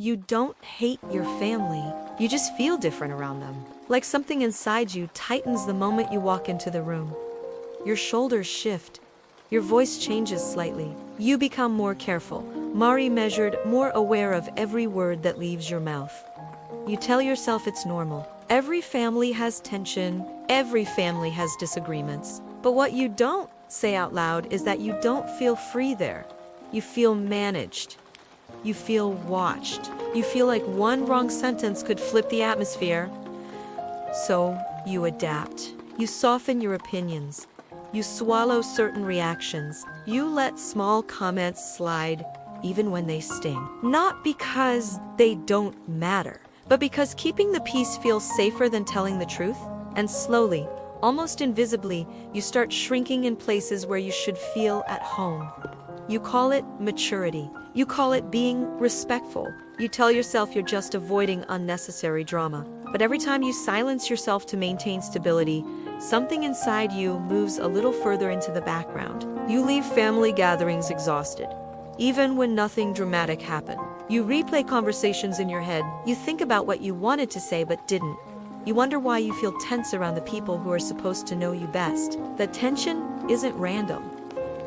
You don't hate your family. You just feel different around them. Like something inside you tightens the moment you walk into the room. Your shoulders shift. Your voice changes slightly. You become more careful, more measured, more aware of every word that leaves your mouth. You tell yourself it's normal. Every family has tension. Every family has disagreements. But what you don't say out loud is that you don't feel free there. You feel managed. You feel watched. You feel like one wrong sentence could flip the atmosphere. So you adapt. You soften your opinions. You swallow certain reactions. You let small comments slide, even when they sting. Not because they don't matter, but because keeping the peace feels safer than telling the truth. And slowly, almost invisibly, you start shrinking in places where you should feel at home. You call it maturity. You call it being respectful. You tell yourself you're just avoiding unnecessary drama. But every time you silence yourself to maintain stability, something inside you moves a little further into the background. You leave family gatherings exhausted, even when nothing dramatic happened. You replay conversations in your head. You think about what you wanted to say but didn't. You wonder why you feel tense around the people who are supposed to know you best. The tension isn't random.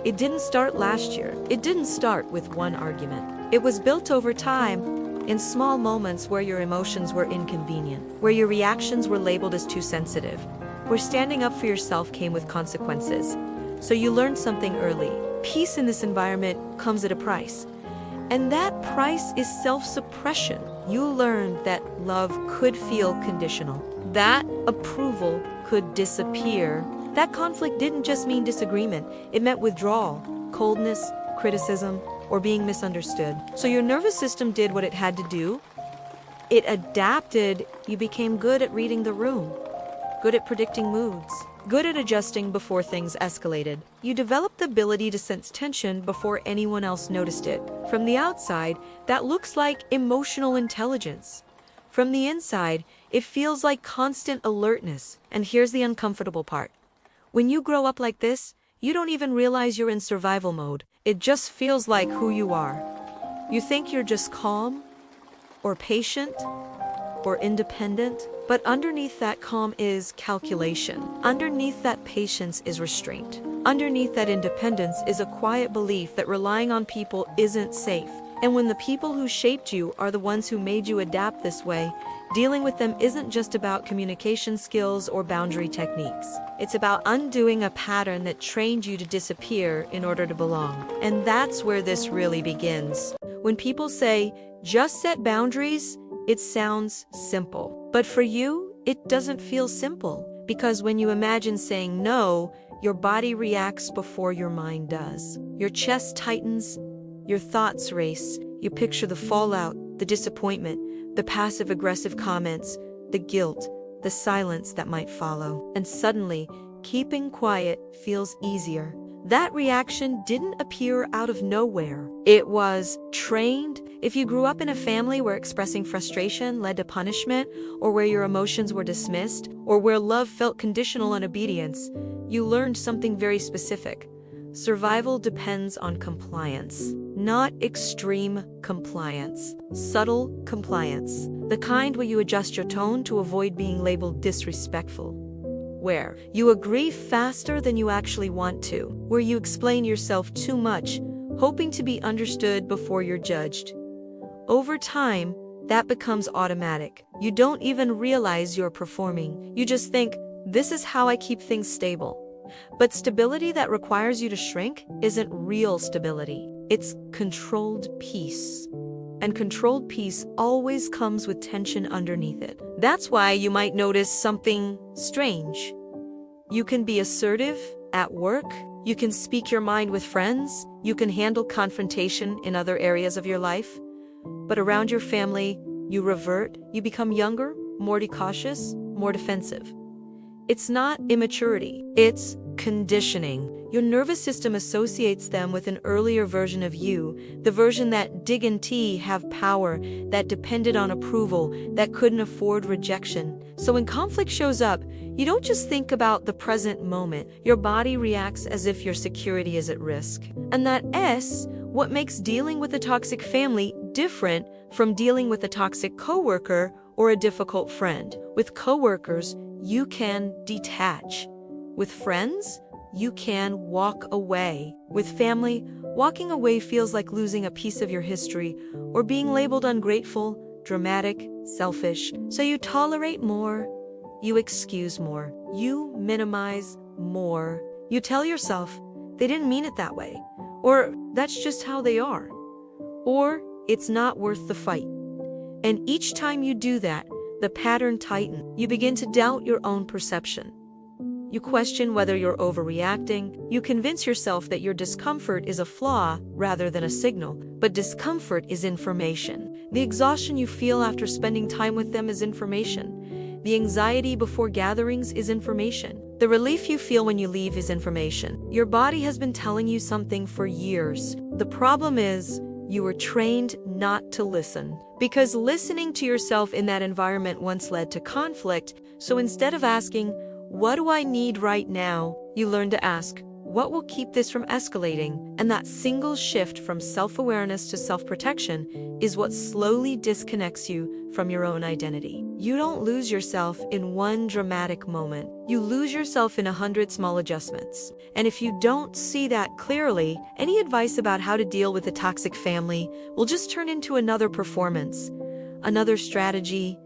It didn't start last year. It didn't start with one argument. It was built over time, in small moments where your emotions were inconvenient, where your reactions were labeled as too sensitive, where standing up for yourself came with consequences. So you learned something early. Peace in this environment comes at a price. And that price is self-suppression. You learned that love could feel conditional, that approval could disappear. That conflict didn't just mean disagreement. It meant withdrawal, coldness, criticism, or being misunderstood. So your nervous system did what it had to do. It adapted. You became good at reading the room, good at predicting moods, good at adjusting before things escalated. You developed the ability to sense tension before anyone else noticed it. From the outside, that looks like emotional intelligence. From the inside, it feels like constant alertness. And here's the uncomfortable part. When you grow up like this, you don't even realize you're in survival mode. It just feels like who you are. You think you're just calm, or patient, or independent, but underneath that calm is calculation. Underneath that patience is restraint. Underneath that independence is a quiet belief that relying on people isn't safe. And when the people who shaped you are the ones who made you adapt this way, dealing with them isn't just about communication skills or boundary techniques. It's about undoing a pattern that trained you to disappear in order to belong. And that's where this really begins. When people say, just set boundaries, it sounds simple. But for you, it doesn't feel simple. Because when you imagine saying no, your body reacts before your mind does. Your chest tightens, your thoughts race. You picture the fallout, the disappointment, the passive-aggressive comments, the guilt, the silence that might follow. And suddenly, keeping quiet feels easier. That reaction didn't appear out of nowhere. It was trained. If you grew up in a family where expressing frustration led to punishment, or where your emotions were dismissed, or where love felt conditional on obedience, you learned something very specific. Survival depends on compliance, not extreme compliance, subtle compliance, the kind where you adjust your tone to avoid being labeled disrespectful, where you agree faster than you actually want to, where you explain yourself too much, hoping to be understood before you're judged. Over time, that becomes automatic. You don't even realize you're performing. You just think, this is how I keep things stable. But stability that requires you to shrink isn't real stability. It's controlled peace. And controlled peace always comes with tension underneath it. That's why you might notice something strange. You can be assertive at work. You can speak your mind with friends. You can handle confrontation in other areas of your life. But around your family, you revert. You become younger, more cautious, more defensive. It's not immaturity, it's conditioning. Your nervous system associates them with an earlier version of you, the version that didn't have power, that depended on approval, that couldn't afford rejection. So when conflict shows up, you don't just think about the present moment. Your body reacts as if your security is at risk. And what makes dealing with a toxic family different from dealing with a toxic coworker or a difficult friend. With coworkers, you can detach. With friends, you can walk away. With family, walking away feels like losing a piece of your history or being labeled ungrateful, dramatic, selfish. So you tolerate more, you excuse more, you minimize more. You tell yourself, they didn't mean it that way, or that's just how they are, or it's not worth the fight. And each time you do that, the pattern tightens. You begin to doubt your own perception. You question whether you're overreacting. You convince yourself that your discomfort is a flaw rather than a signal. But discomfort is information. The exhaustion you feel after spending time with them is information. The anxiety before gatherings is information. The relief you feel when you leave is information. Your body has been telling you something for years. The problem is, you were trained not to listen. Because listening to yourself in that environment once led to conflict, so instead of asking, "What do I need right now?" you learn to ask, "What will keep this from escalating?" And that single shift from self-awareness to self-protection is what slowly disconnects you from your own identity. You don't lose yourself in one dramatic moment. You lose yourself in 100 small adjustments. And if you don't see that clearly, any advice about how to deal with a toxic family will just turn into another performance, another strategy,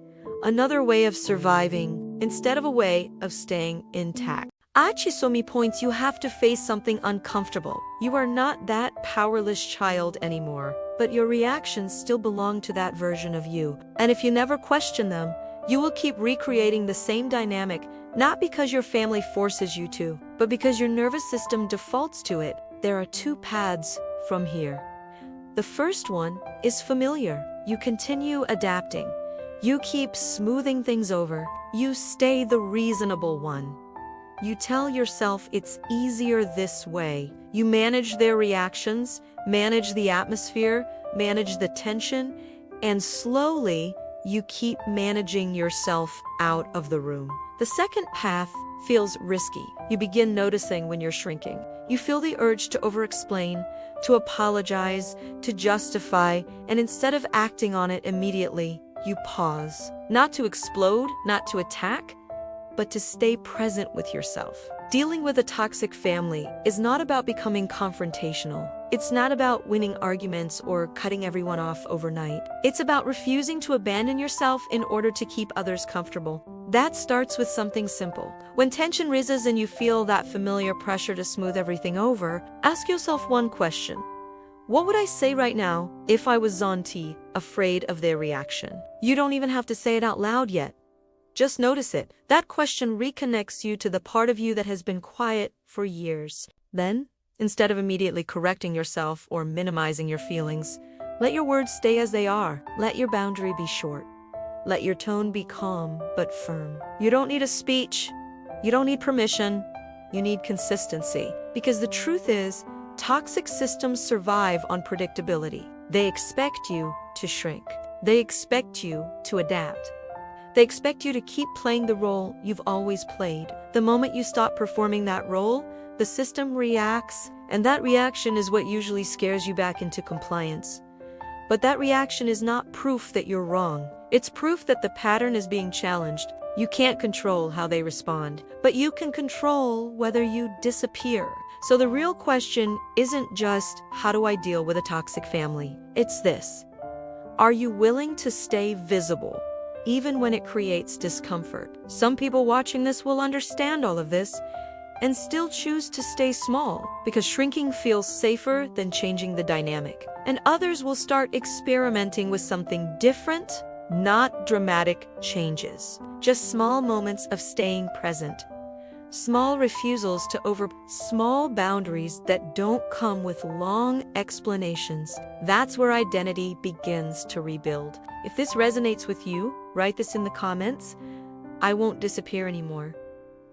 another way of surviving, instead of a way of staying intact. Achisomi points you have to face something uncomfortable. You are not that powerless child anymore, but your reactions still belong to that version of you. And if you never question them, you will keep recreating the same dynamic, not because your family forces you to, but because your nervous system defaults to it. There are two paths from here. The first one is familiar. You continue adapting. You keep smoothing things over. You stay the reasonable one. You tell yourself it's easier this way. You manage their reactions, manage the atmosphere, manage the tension, and slowly you keep managing yourself out of the room. The second path feels risky. You begin noticing when you're shrinking. You feel the urge to over-explain, to apologize, to justify, and instead of acting on it immediately, you pause. Not to explode, not to attack, but to stay present with yourself. Dealing with a toxic family is not about becoming confrontational. It's not about winning arguments or cutting everyone off overnight. It's about refusing to abandon yourself in order to keep others comfortable. That starts with something simple. When tension rises and you feel that familiar pressure to smooth everything over, ask yourself one question. What would I say right now if I was Zonti, afraid of their reaction? You don't even have to say it out loud yet. Just notice it. That question reconnects you to the part of you that has been quiet for years. Then, instead of immediately correcting yourself or minimizing your feelings, let your words stay as they are. Let your boundary be short. Let your tone be calm but firm. You don't need a speech. You don't need permission. You need consistency. Because the truth is, toxic systems survive on predictability. They expect you to shrink. They expect you to adapt. They expect you to keep playing the role you've always played. The moment you stop performing that role, the system reacts, and that reaction is what usually scares you back into compliance. But that reaction is not proof that you're wrong. It's proof that the pattern is being challenged. You can't control how they respond, but you can control whether you disappear. So the real question isn't just, how do I deal with a toxic family? It's this. Are you willing to stay visible, even when it creates discomfort? Some people watching this will understand all of this and still choose to stay small because shrinking feels safer than changing the dynamic. And others will start experimenting with something different, not dramatic changes, just small moments of staying present. Small refusals to small boundaries that don't come with long explanations. That's where identity begins to rebuild. If this resonates with you, write this in the comments. I won't disappear anymore.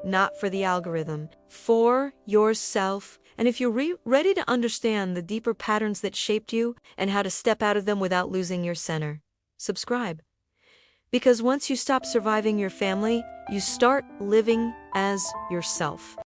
Not for the algorithm, for yourself. And if you're ready to understand the deeper patterns that shaped you and how to step out of them without losing your center, subscribe. Because once you stop surviving your family, you start living as yourself.